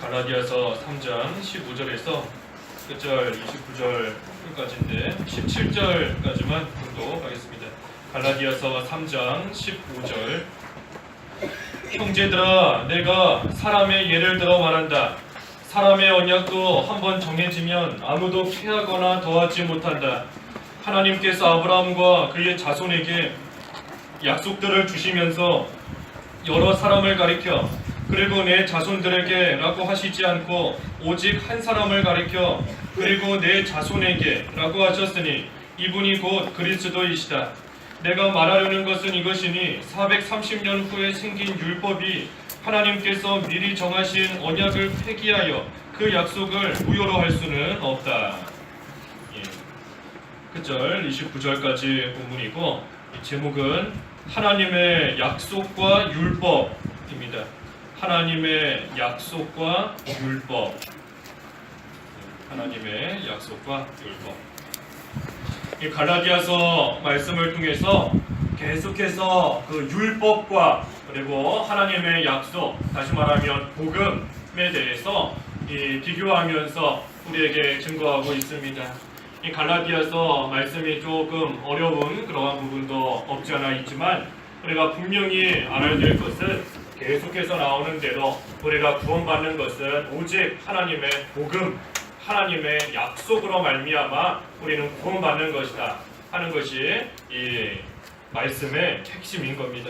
갈라디아서 3장 15절에서 끝절 29절 끝까지인데 17절까지만 공독하겠습니다. 갈라디아서 3장 15절. 형제들아, 내가 사람의 예를 들어 말한다. 사람의 언약도 한번 정해지면 아무도 폐하거나 더하지 못한다. 하나님께서 아브라함과 그의 자손에게 약속들을 주시면서 여러 사람을 가리켜 그리고 내 자손들에게 라고 하시지 않고 오직 한 사람을 가리켜 그리고 내 자손에게 라고 하셨으니 이분이 곧 그리스도이시다. 내가 말하려는 것은 이것이니 430년 후에 생긴 율법이 하나님께서 미리 정하신 언약을 폐기하여 그 약속을 무효로 할 수는 없다. 끝절 29절까지 본문이고 제목은 하나님의 약속과 율법입니다. 하나님의 약속과 율법. 하나님의 약속과 율법. 이 갈라디아서 말씀을 통해서 계속해서 그 율법과 그리고 하나님의 약속, 다시 말하면 복음에 대해서 비교하면서 우리에게 증거하고 있습니다. 이 갈라디아서 말씀이 조금 어려운 그러한 부분도 없지 않아 있지만 우리가 분명히 알아야 될 것은 계속해서 나오는 대로 우리가 구원받는 것은 오직 하나님의 복음, 하나님의 약속으로 말미암아 우리는 구원받는 것이다 하는 것이 이 말씀의 핵심인 겁니다.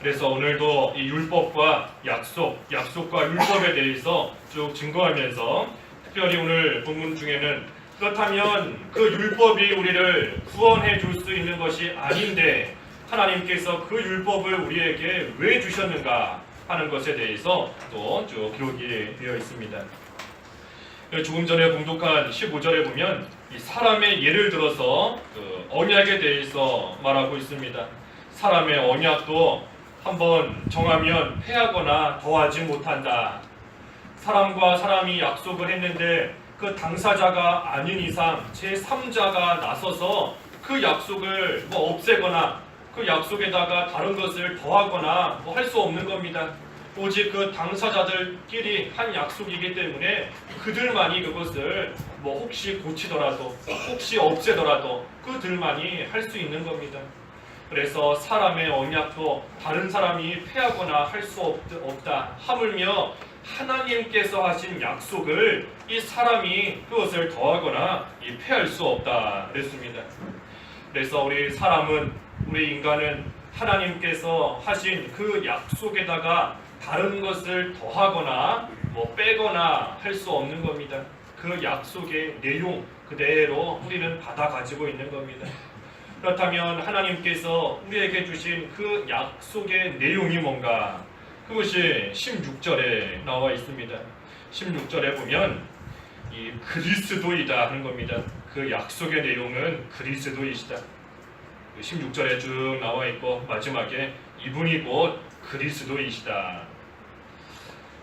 그래서 오늘도 이 율법과 약속과 율법에 대해서 쭉 증거하면서 특별히 오늘 본문 중에는 그렇다면 그 율법이 우리를 구원해 줄 수 있는 것이 아닌데 하나님께서 그 율법을 우리에게 왜 주셨는가 하는 것에 대해서 또 쭉 기록이 되어 있습니다. 조금 전에 봉독한 15절에 보면 이 사람의 예를 들어서 그 언약에 대해서 말하고 있습니다. 사람의 언약도 한번 정하면 폐하거나 더하지 못한다. 사람과 사람이 약속을 했는데 그 당사자가 아닌 이상 제3자가 나서서 그 약속을 없애거나 그 약속에다가 다른 것을 더하거나 할 수 없는 겁니다. 오직 그 당사자들끼리 한 약속이기 때문에 그들만이 그것을 혹시 고치더라도 혹시 없애더라도 그들만이 할 수 있는 겁니다. 그래서 사람의 언약도 다른 사람이 폐하거나 할 수 없다. 하물며 하나님께서 하신 약속을 이 사람이 그것을 더하거나 폐할 수 없다 그랬습니다. 그래서 우리 인간은 하나님께서 하신 그 약속에다가 다른 것을 더하거나 빼거나 할 수 없는 겁니다. 그 약속의 내용 그대로 우리는 받아 가지고 있는 겁니다. 그렇다면 하나님께서 우리에게 주신 그 약속의 내용이 뭔가? 그것이 16절에 나와 있습니다. 16절에 보면 이 그리스도이다 하는 겁니다. 그 약속의 내용은 그리스도이시다. 16절에 쭉 나와 있고 마지막에 이분이 곧 그리스도이시다.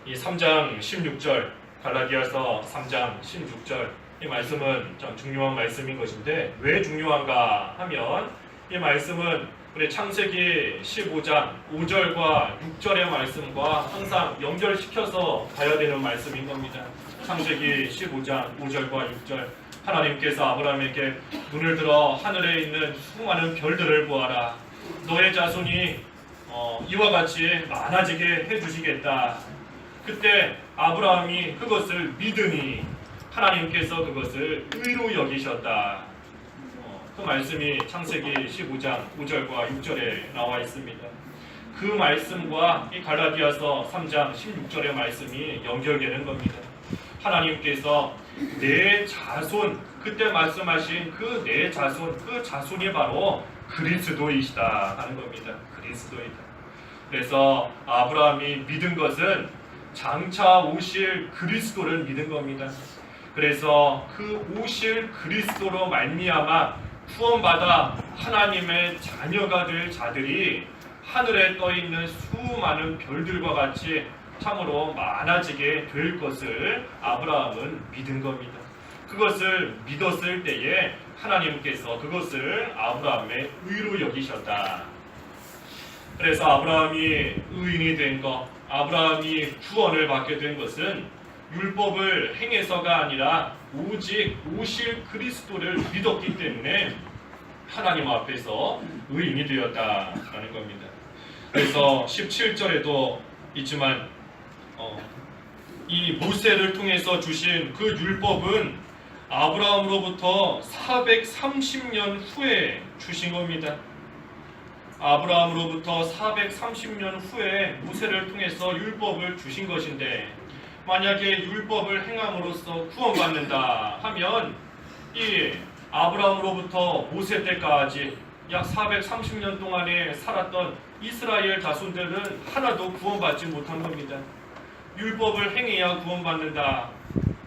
이 3장 16절 갈라디아서 3장 16절 이 말씀은 참 중요한 말씀인 것인데 왜 중요한가 하면 이 말씀은 우리 창세기 15장 5절과 6절의 말씀과 항상 연결시켜서 가야 되는 말씀인 겁니다. 창세기 15장 5절과 6절 하나님께서 아브라함에게 눈을 들어 하늘에 있는 수많은 별들을 보아라. 너의 자손이 이와 같이 많아지게 해주시겠다. 그때 아브라함이 그것을 믿으니 하나님께서 그것을 의로 여기셨다. 그 말씀이 창세기 15장 5절과 6절에 나와 있습니다. 그 말씀과 이 갈라디아서 3장 16절의 말씀이 연결되는 겁니다. 하나님께서 내 자손, 그때 말씀하신 그 내 자손, 그 자손이 바로 그리스도이시다 하는 겁니다. 그리스도이다. 그래서 아브라함이 믿은 것은 장차 오실 그리스도를 믿은 겁니다. 그래서 그 오실 그리스도로 말미암아 구원받아 하나님의 자녀가 될 자들이 하늘에 떠있는 수많은 별들과 같이 참으로 많아지게 될 것을 아브라함은 믿은 겁니다. 그것을 믿었을 때에 하나님께서 그것을 아브라함의 의로 여기셨다. 그래서 아브라함이 의인이 된 것, 아브라함이 구원을 받게 된 것은 율법을 행해서가 아니라 오직 오실 그리스도를 믿었기 때문에 하나님 앞에서 의인이 되었다라는 겁니다. 그래서 17절에도 있지만 이 모세를 통해서 주신 그 율법은 아브라함으로부터 430년 후에 주신 겁니다. 아브라함으로부터 430년 후에 모세를 통해서 율법을 주신 것인데, 만약에 율법을 행함으로써 구원받는다 하면 이 아브라함으로부터 모세 때까지 약 430년 동안에 살았던 이스라엘 자손들은 하나도 구원받지 못한 겁니다. 율법을 행해야 구원받는다.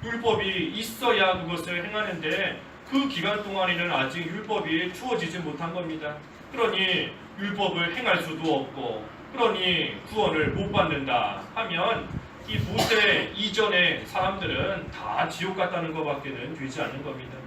율법이 있어야 그것을 행하는데 그 기간 동안에는 아직 율법이 주어지지 못한 겁니다. 그러니 율법을 행할 수도 없고, 그러니 구원을 못 받는다 하면 이 모세 이전의 사람들은 다 지옥 갔다는 것밖에는 되지 않는 겁니다.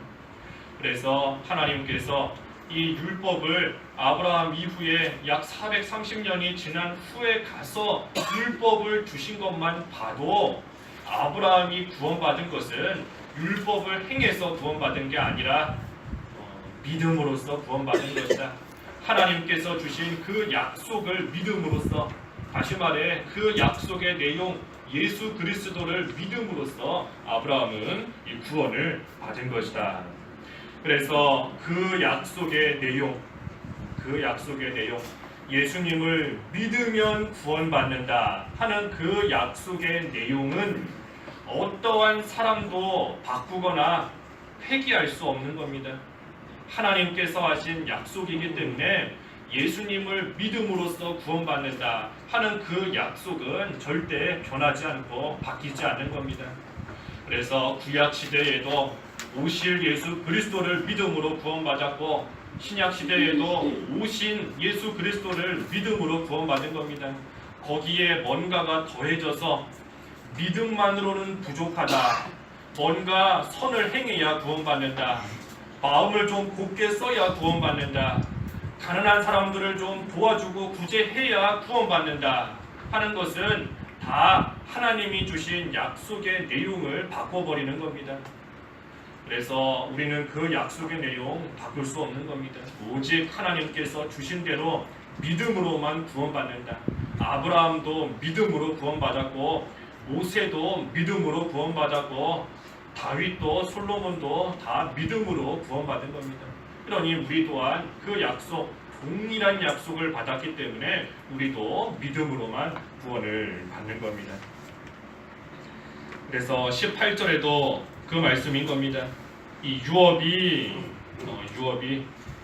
그래서 하나님께서 이 율법을 아브라함 이후에 약 430년이 지난 후에 가서 율법을 주신 것만 봐도 아브라함이 구원받은 것은 율법을 행해서 구원받은 게 아니라 믿음으로써 구원받은 것이다. 하나님께서 주신 그 약속을 믿음으로써, 다시 말해 그 약속의 내용 예수 그리스도를 믿음으로써 아브라함은 이 구원을 받은 것이다. 그래서 그 약속의 내용 예수님을 믿으면 구원받는다 하는 그 약속의 내용은 어떠한 사람도 바꾸거나 폐기할 수 없는 겁니다. 하나님께서 하신 약속이기 때문에 예수님을 믿음으로써 구원받는다 하는 그 약속은 절대 변하지 않고 바뀌지 않는 겁니다. 그래서 구약 시대에도 오실 예수 그리스도를 믿음으로 구원받았고, 신약 시대에도 오신 예수 그리스도를 믿음으로 구원받은 겁니다. 거기에 뭔가가 더해져서 믿음만으로는 부족하다, 뭔가 선을 행해야 구원받는다, 마음을 좀 곱게 써야 구원받는다, 가난한 사람들을 좀 도와주고 구제해야 구원받는다 하는 것은 다 하나님이 주신 약속의 내용을 바꿔버리는 겁니다. 그래서 우리는 그 약속의 내용 바꿀 수 없는 겁니다. 오직 하나님께서 주신 대로 믿음으로만 구원받는다. 아브라함도 믿음으로 구원받았고, 모세도 믿음으로 구원받았고, 다윗도 솔로몬도 다 믿음으로 구원받은 겁니다. 그러니 우리 또한 그 약속, 동일한 약속을 받았기 때문에 우리도 믿음으로만 구원을 받는 겁니다. 그래서 18절에도 그 말씀인 겁니다. 이 유업이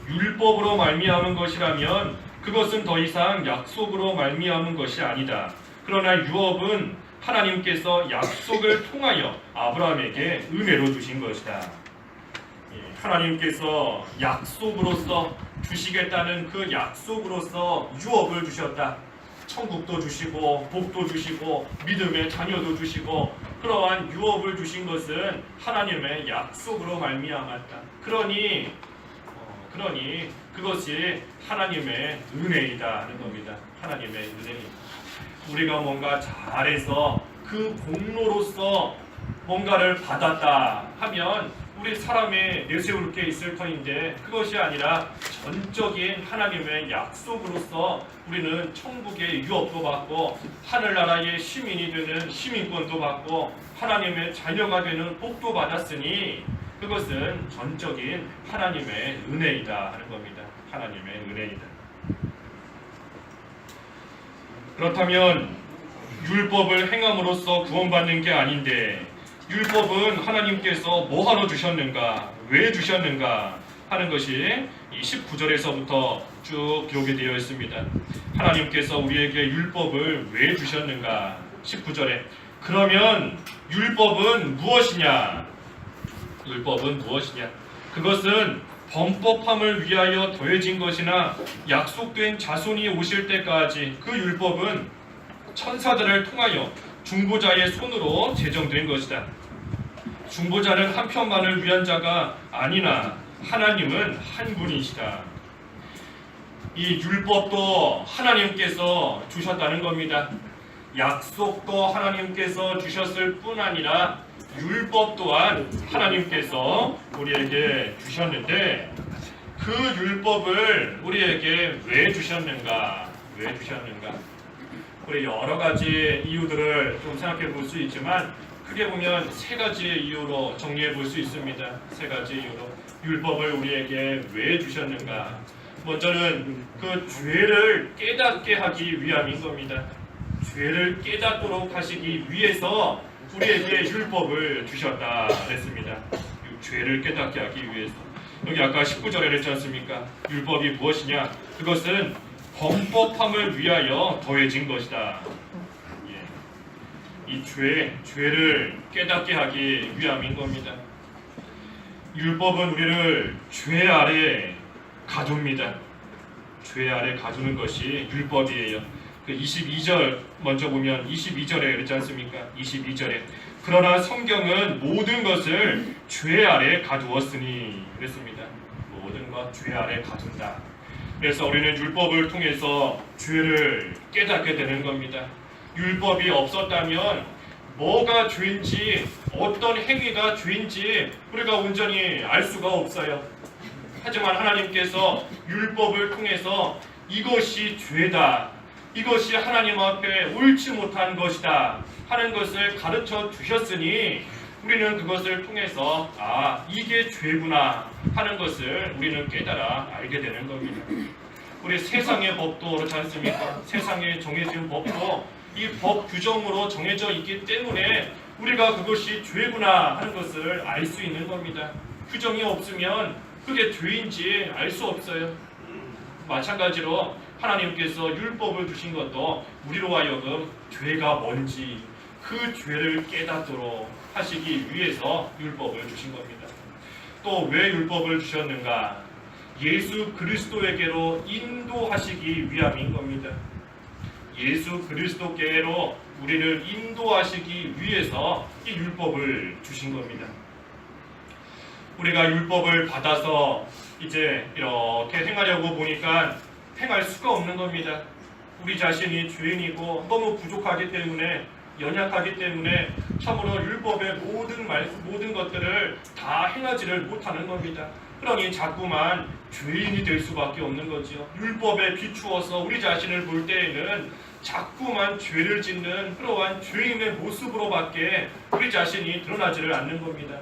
율법으로 말미암은 것이라면 그것은 더 이상 약속으로 말미암은 것이 아니다. 그러나 유업은 하나님께서 약속을 통하여 아브라함에게 은혜로 주신 것이다. 하나님께서 약속으로서 주시겠다는 그 약속으로서 유업을 주셨다. 천국도 주시고 복도 주시고 믿음의 자녀도 주시고, 그러한 유업을 주신 것은 하나님의 약속으로 말미암았다. 그러니 그것이 하나님의 은혜이다 하는 겁니다. 하나님의 은혜입니다. 우리가 뭔가 잘해서 그 공로로서 뭔가를 받았다 하면 우리 사람이 내세울 게 있을 터인데, 그것이 아니라 전적인 하나님의 약속으로서 우리는 천국의 유업도 받고 하늘나라의 시민이 되는 시민권도 받고 하나님의 자녀가 되는 복도 받았으니 그것은 전적인 하나님의 은혜이다 하는 겁니다. 하나님의 은혜이다. 그렇다면 율법을 행함으로써 구원받는 게 아닌데, 율법은 하나님께서 뭐하러 주셨는가, 왜 주셨는가 하는 것이 이 19절에서부터 쭉 기록이 되어 있습니다. 하나님께서 우리에게 율법을 왜 주셨는가? 19절에 그러면 율법은 무엇이냐? 율법은 무엇이냐? 그것은 범법함을 위하여 더해진 것이나 약속된 자손이 오실 때까지 그 율법은 천사들을 통하여 중보자의 손으로 제정된 것이다. 중보자는 한 편만을 위한 자가 아니나 하나님은 한 분이시다. 이 율법도 하나님께서 주셨다는 겁니다. 약속도 하나님께서 주셨을 뿐 아니라 율법 또한 하나님께서 우리에게 주셨는데 그 율법을 우리에게 왜 주셨는가? 왜 주셨는가? 우리 여러 가지 이유들을 좀 생각해 볼 수 있지만 크게 보면 세 가지의 이유로 정리해 볼 수 있습니다. 세 가지 이유로 율법을 우리에게 왜 주셨는가? 먼저는 그 죄를 깨닫게 하기 위함인 겁니다. 죄를 깨닫도록 하시기 위해서 우리에게 율법을 주셨다 그랬습니다. 죄를 깨닫게 하기 위해서. 여기 아까 19절에 그랬지 않습니까? 율법이 무엇이냐? 그것은 범법함을 위하여 더해진 것이다. 이 죄를 깨닫게 하기 위함인 겁니다. 율법은 우리를 죄 아래 가둡니다. 죄 아래 가두는 것이 율법이에요. 그 22절 먼저 보면 22절에 그렇지 않습니까? 22절에 그러나 성경은 모든 것을 죄 아래 가두었으니 그랬습니다. 모든 것 죄 아래 가둔다. 그래서 우리는 율법을 통해서 죄를 깨닫게 되는 겁니다. 율법이 없었다면 뭐가 죄인지 어떤 행위가 죄인지 우리가 온전히 알 수가 없어요. 하지만 하나님께서 율법을 통해서 이것이 죄다, 이것이 하나님 앞에 옳지 못한 것이다 하는 것을 가르쳐 주셨으니 우리는 그것을 통해서 이게 죄구나 하는 것을 우리는 깨달아 알게 되는 겁니다. 우리 세상의 법도 그렇지 않습니까? 세상에 정해진 법도 이 법 규정으로 정해져 있기 때문에 우리가 그것이 죄구나 하는 것을 알 수 있는 겁니다. 규정이 없으면 그게 죄인지 알 수 없어요. 마찬가지로 하나님께서 율법을 주신 것도 우리로 하여금 죄가 뭔지 그 죄를 깨닫도록 하시기 위해서 율법을 주신 겁니다. 또 왜 율법을 주셨는가? 예수 그리스도에게로 인도하시기 위함인 겁니다. 예수 그리스도께로 우리를 인도하시기 위해서 이 율법을 주신 겁니다. 우리가 율법을 받아서 이제 이렇게 행하려고 보니까 행할 수가 없는 겁니다. 우리 자신이 죄인이고 너무 부족하기 때문에 연약하기 때문에 참으로 율법의 모든 것들을 다 행하지를 못하는 겁니다. 그러니 자꾸만 죄인이 될 수밖에 없는 거죠. 율법에 비추어서 우리 자신을 볼 때에는 자꾸만 죄를 짓는 그러한 죄인의 모습으로밖에 우리 자신이 드러나지를 않는 겁니다.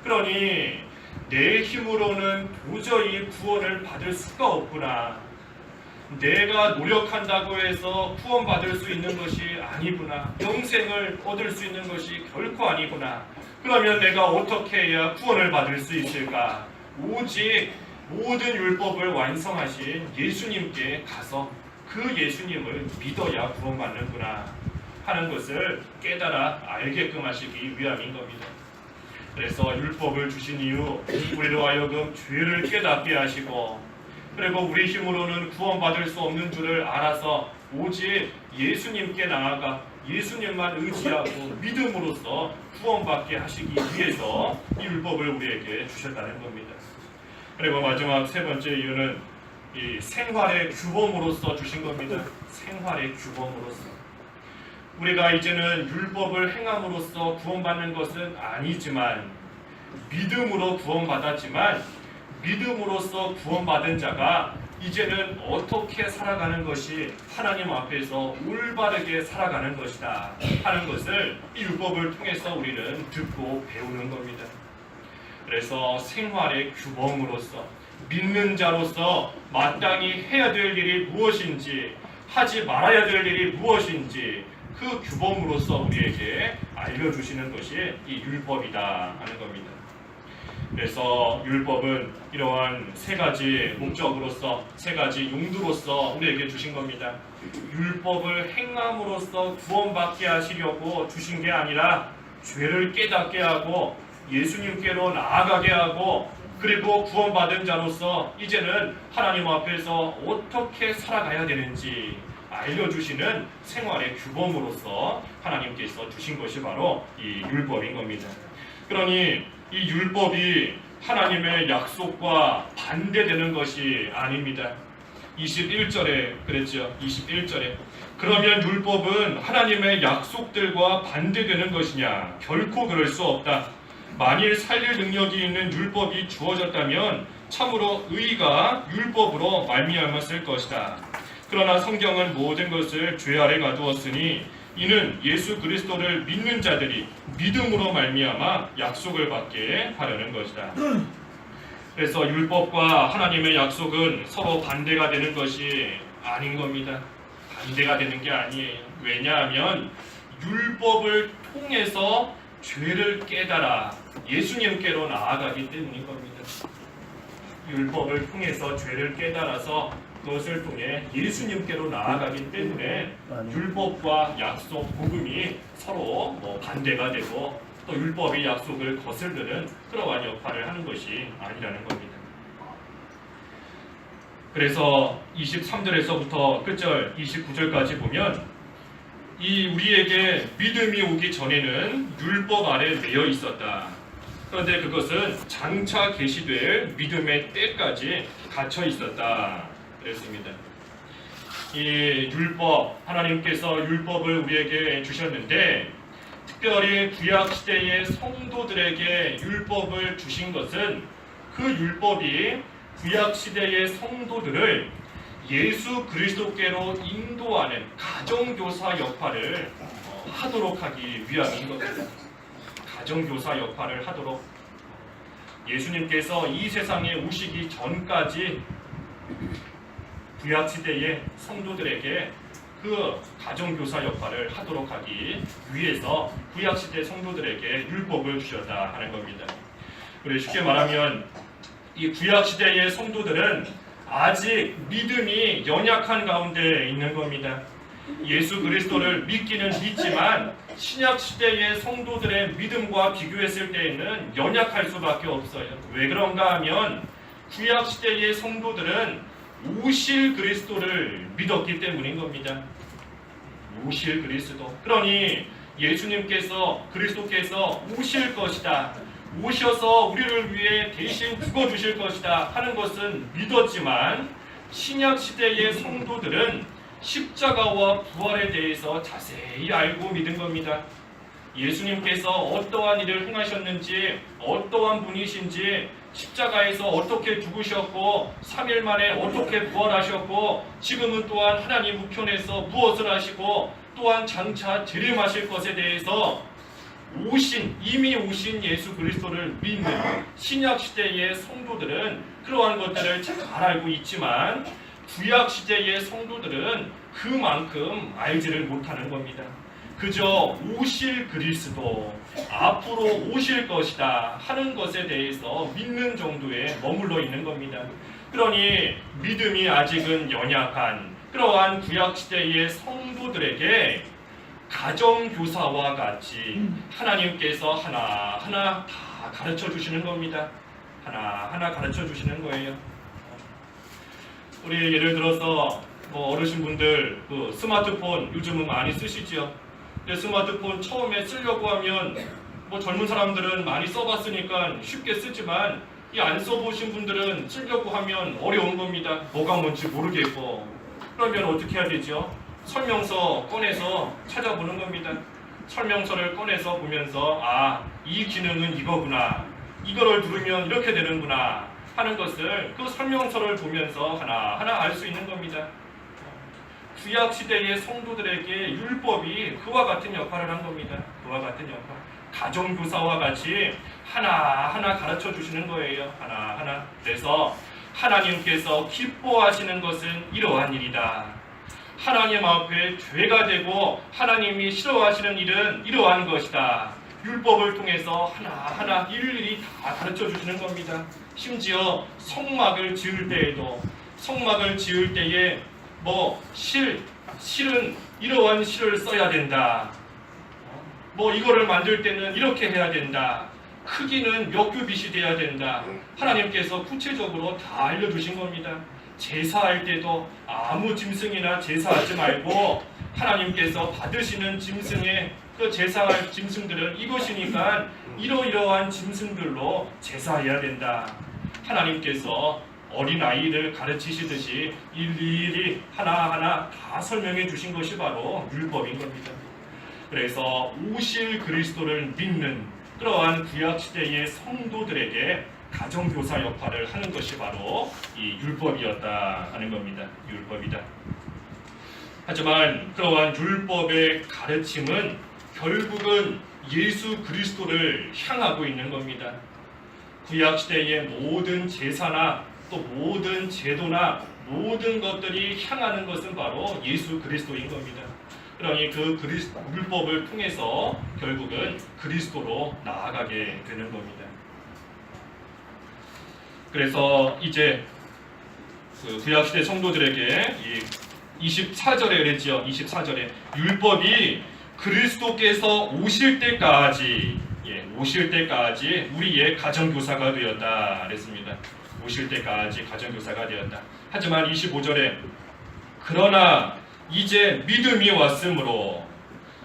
그러니 내 힘으로는 도저히 구원을 받을 수가 없구나. 내가 노력한다고 해서 구원받을 수 있는 것이 아니구나. 영생을 얻을 수 있는 것이 결코 아니구나. 그러면 내가 어떻게 해야 구원을 받을 수 있을까? 오직 모든 율법을 완성하신 예수님께 가서 그 예수님을 믿어야 구원받는구나 하는 것을 깨달아 알게끔 하시기 위함인 겁니다. 그래서 율법을 주신 이유 우리로 하여금 죄를 깨닫게 하시고 그리고 우리 힘으로는 구원받을 수 없는 줄을 알아서 오직 예수님께 나아가 예수님만 의지하고 믿음으로써 구원받게 하시기 위해서 이 율법을 우리에게 주셨다는 겁니다. 그리고 마지막 세 번째 이유는 이 생활의 규범으로서 주신 겁니다. 생활의 규범으로서. 우리가 이제는 율법을 행함으로써 구원받는 것은 아니지만 믿음으로 구원받았지만 믿음으로써 구원받은 자가 이제는 어떻게 살아가는 것이 하나님 앞에서 올바르게 살아가는 것이다 하는 것을 이 율법을 통해서 우리는 듣고 배우는 겁니다. 그래서 생활의 규범으로서 믿는 자로서 마땅히 해야 될 일이 무엇인지 하지 말아야 될 일이 무엇인지 그 규범으로서 우리에게 알려주시는 것이 이 율법이다 하는 겁니다. 그래서 율법은 이러한 세 가지 목적으로서 세 가지 용도로서 우리에게 주신 겁니다. 율법을 행함으로써 구원받게 하시려고 주신 게 아니라 죄를 깨닫게 하고 예수님께로 나아가게 하고 그리고 구원받은 자로서 이제는 하나님 앞에서 어떻게 살아가야 되는지 알려주시는 생활의 규범으로서 하나님께서 주신 것이 바로 이 율법인 겁니다. 그러니 이 율법이 하나님의 약속과 반대되는 것이 아닙니다. 21절에 그랬죠. 21절에 그러면 율법은 하나님의 약속들과 반대되는 것이냐? 결코 그럴 수 없다. 만일 살릴 능력이 있는 율법이 주어졌다면 참으로 의가 율법으로 말미암았을 것이다. 그러나 성경은 모든 것을 죄 아래 가두었으니 이는 예수 그리스도를 믿는 자들이 믿음으로 말미암아 약속을 받게 하려는 것이다. 그래서 율법과 하나님의 약속은 서로 반대가 되는 것이 아닌 겁니다. 반대가 되는 게 아니에요. 왜냐하면 율법을 통해서 죄를 깨달아 예수님께로 나아가기 때문인 겁니다. 율법을 통해서 죄를 깨달아서 그것을 통해 예수님께로 나아가기 때문에 율법과 약속, 복음이 서로 반대가 되고 또 율법의 약속을 거스르는 그러한 역할을 하는 것이 아니라는 겁니다. 그래서 23절에서부터 끝절 29절까지 보면 이 우리에게 믿음이 오기 전에는 율법 아래 매여 있었다. 그런데 그것은 장차 계시될 믿음의 때까지 갇혀 있었다. 그랬습니다. 이 율법, 하나님께서 율법을 우리에게 주셨는데 특별히 구약 시대의 성도들에게 율법을 주신 것은 그 율법이 구약 시대의 성도들을 예수 그리스도께로 인도하는 가정교사 역할을 하도록 하기 위함인 것입니다. 가정교사 역할을 하도록 예수님께서 이 세상에 오시기 전까지 구약 시대의 성도들에게 그 가정교사 역할을 하도록 하기 위해서 구약 시대 성도들에게 율법을 주셨다 하는 겁니다. 그리고 쉽게 말하면 이 구약 시대의 성도들은 아직 믿음이 연약한 가운데 있는 겁니다. 예수 그리스도를 믿기는 믿지만 신약 시대의 성도들의 믿음과 비교했을 때에는 연약할 수밖에 없어요. 왜 그런가 하면 구약 시대의 성도들은 오실 그리스도를 믿었기 때문인 겁니다. 오실 그리스도. 그러니 예수님께서 그리스도께서 오실 것이다. 오셔서 우리를 위해 대신 죽어주실 것이다 하는 것은 믿었지만 신약 시대의 성도들은 십자가와 부활에 대해서 자세히 알고 믿은 겁니다. 예수님께서 어떠한 일을 행하셨는지 어떠한 분이신지 십자가에서 어떻게 죽으셨고 3일 만에 어떻게 부활하셨고 지금은 또한 하나님 우편에서 무엇을 하시고 또한 장차 재림하실 것에 대해서 이미 오신 예수 그리스도를 믿는 신약 시대의 성도들은 그러한 것들을 잘 알고 있지만 구약 시대의 성도들은 그만큼 알지를 못하는 겁니다. 그저 오실 그리스도, 앞으로 오실 것이다 하는 것에 대해서 믿는 정도에 머물러 있는 겁니다. 그러니 믿음이 아직은 연약한 그러한 구약 시대의 성도들에게 가정교사와 같이 하나님께서 하나하나 다 가르쳐 주시는 겁니다. 하나하나 가르쳐 주시는 거예요. 우리 예를 들어서 어르신분들 그 스마트폰 요즘은 많이 쓰시죠. 근데 스마트폰 처음에 쓰려고 하면 젊은 사람들은 많이 써봤으니까 쉽게 쓰지만 이 안 써보신 분들은 쓰려고 하면 어려운 겁니다. 뭐가 뭔지 모르겠고. 그러면 어떻게 해야 되죠? 설명서 꺼내서 찾아보는 겁니다. 설명서를 꺼내서 보면서 이 기능은 이거구나. 이거를 누르면 이렇게 되는구나 하는 것을 그 설명서를 보면서 하나하나 알 수 있는 겁니다. 구약 시대의 성도들에게 율법이 그와 같은 역할을 한 겁니다. 그와 같은 역할. 가정교사와 같이 하나하나 가르쳐 주시는 거예요. 하나하나. 그래서 하나님께서 기뻐하시는 것은 이러한 일이다. 하나님 앞에 죄가 되고 하나님이 싫어하시는 일은 이러한 것이다. 율법을 통해서 하나하나 일일이 다 가르쳐 주시는 겁니다. 심지어 성막을 지을 때에도 성막을 지을 때에 실은 이러한 실을 써야 된다. 이거를 만들 때는 이렇게 해야 된다. 크기는 몇 규빗이 돼야 된다. 하나님께서 구체적으로 다 알려주신 겁니다. 제사할 때도 아무 짐승이나 제사하지 말고 하나님께서 받으시는 짐승의 그 제사할 짐승들은 이것이니까 이러이러한 짐승들로 제사해야 된다. 하나님께서 어린아이를 가르치시듯이 일일이 하나하나 다 설명해 주신 것이 바로 율법인 겁니다. 그래서 오실 그리스도를 믿는 그러한 구약시대의 성도들에게 가정교사 역할을 하는 것이 바로 이 율법이었다 하는 겁니다. 율법이다. 하지만 그러한 율법의 가르침은 결국은 예수 그리스도를 향하고 있는 겁니다. 구약시대의 모든 제사나 또 모든 제도나 모든 것들이 향하는 것은 바로 예수 그리스도인 겁니다. 그러니 그 율법을 통해서 결국은 그리스도로 나아가게 되는 겁니다. 그래서 이제 그 구약시대 성도들에게 24절에 그랬죠. 24절에 율법이 그리스도께서 오실 때까지 우리의 가정교사가 되었다 그랬습니다. 오실 때까지 가정교사가 되었다. 하지만 25절에 그러나 이제 믿음이 왔으므로,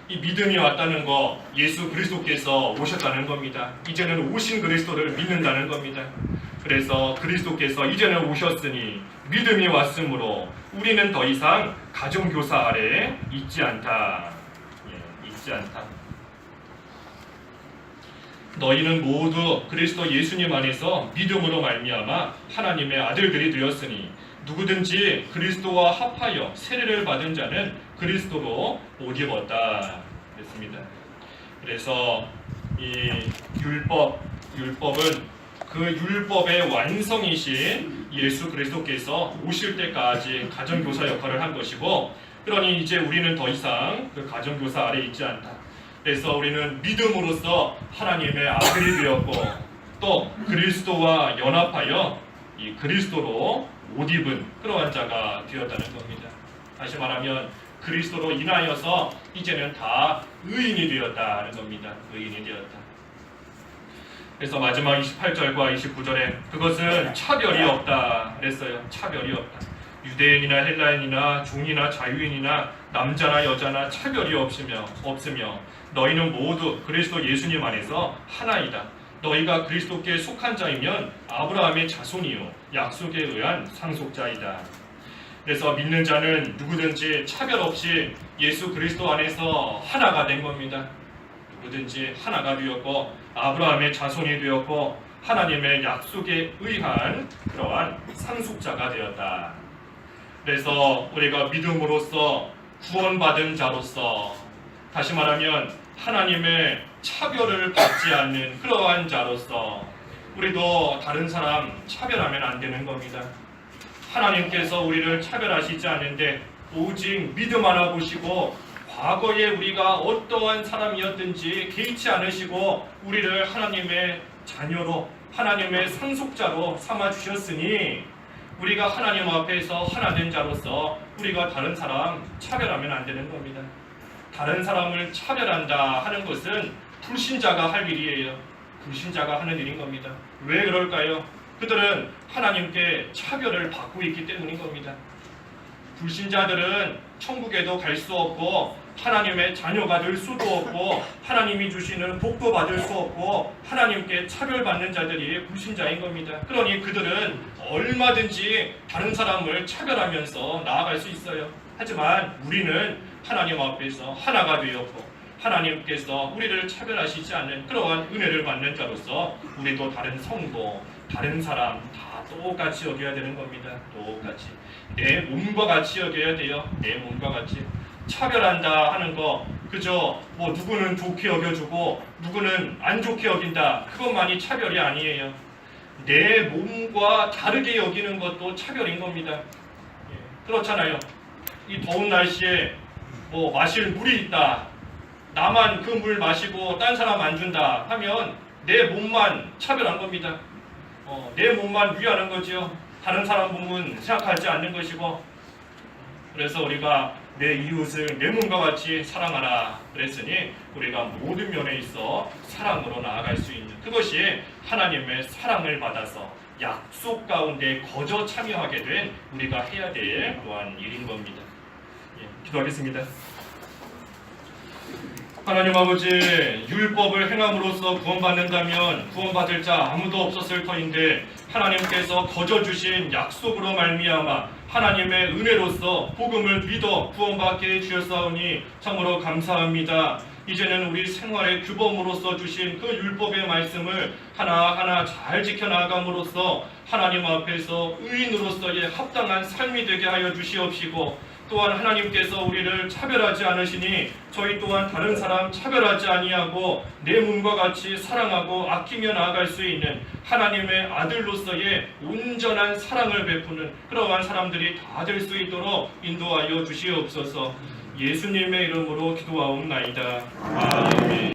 이 믿음이 왔다는 거 예수 그리스도께서 오셨다는 겁니다. 이제는 오신 그리스도를 믿는다는 겁니다. 그래서 그리스도께서 이제는 오셨으니 믿음이 왔으므로 우리는 더 이상 가정교사 아래에 있지 않다. 있지 않다. 너희는 모두 그리스도 예수님 안에서 믿음으로 말미암아 하나님의 아들들이 되었으니 누구든지 그리스도와 합하여 세례를 받은 자는 그리스도로 옷 입었다 그랬습니다. 그래서 이 율법은 그 율법의 완성이신 예수 그리스도께서 오실 때까지 가정교사 역할을 한 것이고, 그러니 이제 우리는 더 이상 그 가정교사 아래 있지 않다. 그래서 우리는 믿음으로써 하나님의 아들이 되었고 또 그리스도와 연합하여 이 그리스도로 옷 입은 그러한 자가 되었다는 겁니다. 다시 말하면 그리스도로 인하여서 이제는 다 의인이 되었다는 겁니다. 의인이 되었다. 그래서 마지막 28절과 29절에 그것은 차별이 없다 그랬어요. 차별이 없다. 유대인이나 헬라인이나 종이나 자유인이나 남자나 여자나 차별이 없으며 너희는 모두 그리스도 예수님 안에서 하나이다. 너희가 그리스도께 속한 자이면 아브라함의 자손이요 약속에 의한 상속자이다. 그래서 믿는 자는 누구든지 차별 없이 예수 그리스도 안에서 하나가 된 겁니다. 누구든지 하나가 되었고 아브라함의 자손이 되었고 하나님의 약속에 의한 그러한 상속자가 되었다. 그래서 우리가 믿음으로써 구원받은 자로서, 다시 말하면 하나님의 차별을 받지 않는 그러한 자로서 우리도 다른 사람 차별하면 안 되는 겁니다. 하나님께서 우리를 차별하시지 않는데 오직 믿음 하나 보시고 과거에 우리가 어떠한 사람이었든지 개의치 않으시고 우리를 하나님의 자녀로, 하나님의 상속자로 삼아주셨으니 우리가 하나님 앞에서 하나 된 자로서 우리가 다른 사람 차별하면 안 되는 겁니다. 다른 사람을 차별한다 하는 것은 불신자가 할 일이에요. 불신자가 하는 일인 겁니다. 왜 그럴까요? 그들은 하나님께 차별을 받고 있기 때문인 겁니다. 불신자들은 천국에도 갈 수 없고 하나님의 자녀가 될 수도 없고 하나님이 주시는 복도 받을 수 없고 하나님께 차별받는 자들이 불신자인 겁니다. 그러니 그들은 얼마든지 다른 사람을 차별하면서 나아갈 수 있어요. 하지만 우리는 하나님 앞에서 하나가 되었고 하나님께서 우리를 차별하시지 않는 그러한 은혜를 받는 자로서 우리도 다른 성도, 다른 사람 다 똑같이 여겨야 되는 겁니다. 똑같이 내 몸과 같이 여겨야 돼요. 내 몸과 같이. 차별한다 하는 거 그저 뭐 누구는 좋게 여겨주고 누구는 안 좋게 여긴다, 그것만이 차별이 아니에요. 내 몸과 다르게 여기는 것도 차별인 겁니다. 그렇잖아요. 이 더운 날씨에 뭐 마실 물이 있다, 나만 그 물 마시고 딴 사람 안 준다 하면 내 몸만 차별한 겁니다. 내 몸만 위하는 거죠. 다른 사람 몸은 생각하지 않는 것이고. 그래서 우리가 내 이웃을 내 몸과 같이 사랑하라 그랬으니 우리가 모든 면에 있어 사랑으로 나아갈 수 있는, 그것이 하나님의 사랑을 받아서 약속 가운데 거저 참여하게 된 우리가 해야 될 또한 일인 겁니다. 기도하겠습니다. 하나님 아버지, 율법을 행함으로써 구원받는다면 구원받을 자 아무도 없었을 터인데 하나님께서 거저 주신 약속으로 말미암아 하나님의 은혜로서 복음을 믿어 구원받게 해주셨사오니 참으로 감사합니다. 이제는 우리 생활의 규범으로서 주신 그 율법의 말씀을 하나하나 잘 지켜나감으로써 하나님 앞에서 의인으로서의 합당한 삶이 되게 하여 주시옵시고, 또한 하나님께서 우리를 차별하지 않으시니 저희 또한 다른 사람 차별하지 아니하고 내 몸과 같이 사랑하고 아끼며 나아갈 수 있는 하나님의 아들로서의 온전한 사랑을 베푸는 그러한 사람들이 다 될 수 있도록 인도하여 주시옵소서. 예수님의 이름으로 기도하옵나이다. 아멘.